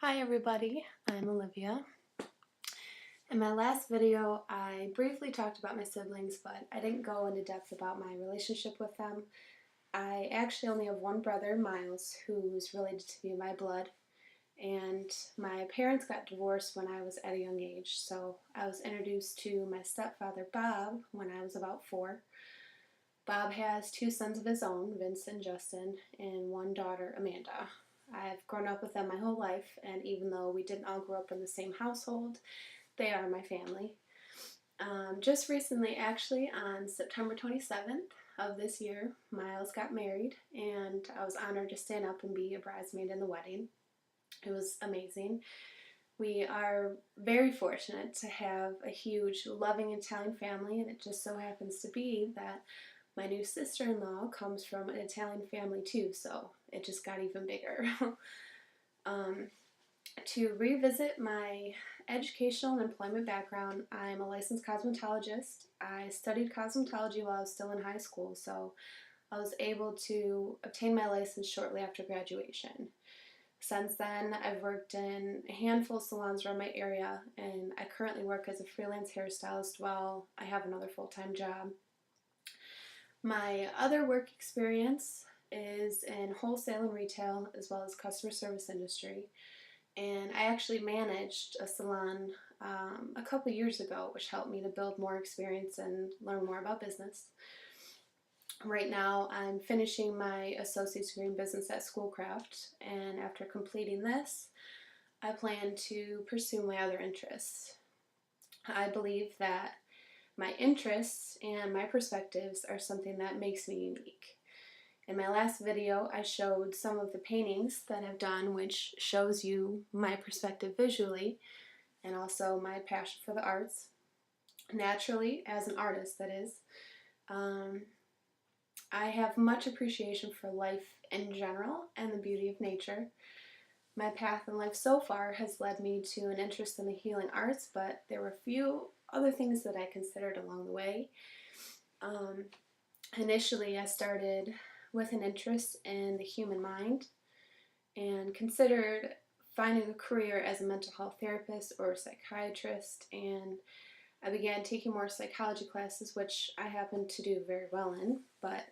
Hi everybody, I'm Olivia. In my last video, I briefly talked about my siblings, but I didn't go into depth about my relationship with them. I actually only have one brother, Miles, who's related to me by blood, and my parents got divorced when I was at a young age, so I was introduced to my stepfather, Bob, when I was about 4. Bob has 2 sons of his own, Vince and Justin, and one daughter, Amanda. I've grown up with them my whole life, and even though we didn't all grow up in the same household, they are my family. Just recently, actually, on September 27th of this year, Miles got married, and I was honored to stand up and be a bridesmaid in the wedding. It was amazing. We are very fortunate to have a huge, loving Italian family, and it just so happens to be that my new sister-in-law comes from an Italian family too, so it just got even bigger. To revisit my educational and employment background, I'm a licensed cosmetologist. I studied cosmetology while I was still in high school, so I was able to obtain my license shortly after graduation. Since then, I've worked in a handful of salons around my area, and I currently work as a freelance hairstylist while I have another full-time job. My other work experience is in wholesale and retail as well as customer service industry, and I actually managed a salon a couple years ago, which helped me to build more experience and learn more about business. Right now I'm finishing my associate's degree in business at Schoolcraft, and after completing this I plan to pursue my other interests. I believe that my interests and my perspectives are something that makes me unique. In my last video, I showed some of the paintings that I've done, which shows you my perspective visually and also my passion for the arts. Naturally, as an artist, that is, I have much appreciation for life in general and the beauty of nature. My path in life so far has led me to an interest in the healing arts, but there were a few other things that I considered along the way. Initially, I started with an interest in the human mind and considered finding a career as a mental health therapist or a psychiatrist, and I began taking more psychology classes, which I happen to do very well in, but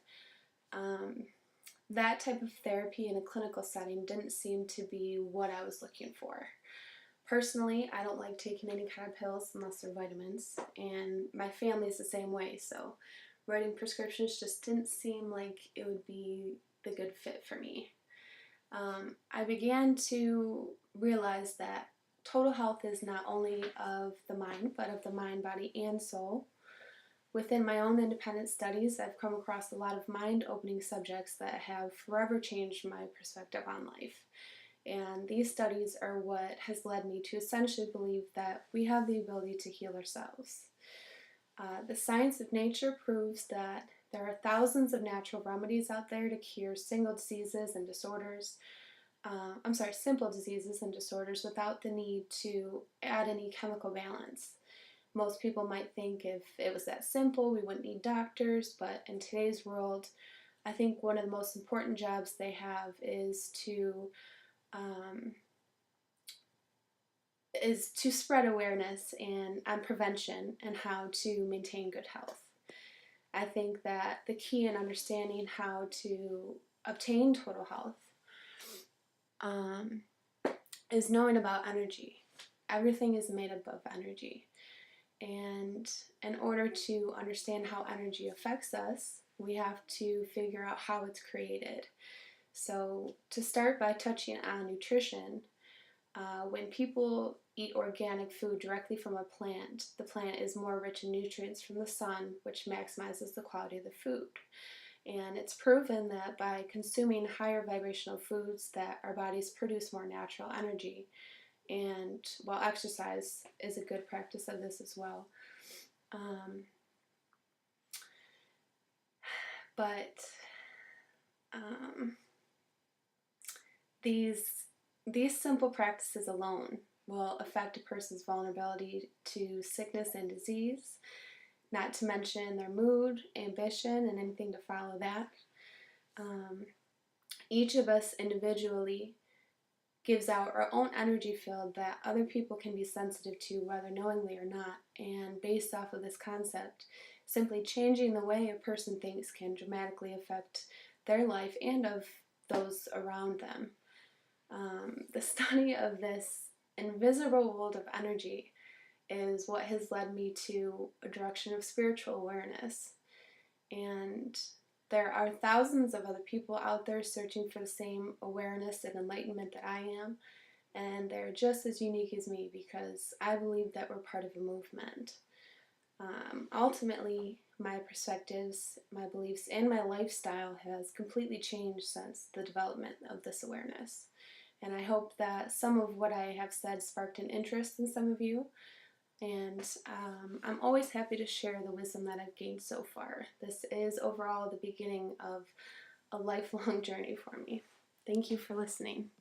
that type of therapy in a clinical setting didn't seem to be what I was looking for. Personally, I don't like taking any kind of pills unless they're vitamins, and my family is the same way, so writing prescriptions just didn't seem like it would be the good fit for me. I began to realize that total health is not only of the mind, but of the mind, body, and soul. Within my own independent studies, I've come across a lot of mind-opening subjects that have forever changed my perspective on life. And these studies are what has led me to essentially believe that we have the ability to heal ourselves. The science of nature proves that there are thousands of natural remedies out there to cure simple diseases and disorders without the need to add any chemical balance. Most people might think if it was that simple, we wouldn't need doctors, but in today's world, I think one of the most important jobs they have is to spread awareness on prevention and how to maintain good health. I think that the key in understanding how to obtain total health is knowing about energy. Everything is made up of energy. And in order to understand how energy affects us, we have to figure out how it's created. So to start by touching on nutrition, when people eat organic food directly from a plant, the plant is more rich in nutrients from the sun, which maximizes the quality of the food. And it's proven that by consuming higher vibrational foods that our bodies produce more natural energy. And while exercise is a good practice of this as well. These simple practices alone will affect a person's vulnerability to sickness and disease, not to mention their mood, ambition, and anything to follow that. Each of us individually gives out our own energy field that other people can be sensitive to, whether knowingly or not. And based off of this concept, simply changing the way a person thinks can dramatically affect their life and of those around them. The study of this invisible world of energy is what has led me to a direction of spiritual awareness. And there are thousands of other people out there searching for the same awareness and enlightenment that I am, and they're just as unique as me because I believe that we're part of a movement. Ultimately, my perspectives, my beliefs, and my lifestyle has completely changed since the development of this awareness. And I hope that some of what I have said sparked an interest in some of you. And I'm always happy to share the wisdom that I've gained so far. This is overall the beginning of a lifelong journey for me. Thank you for listening.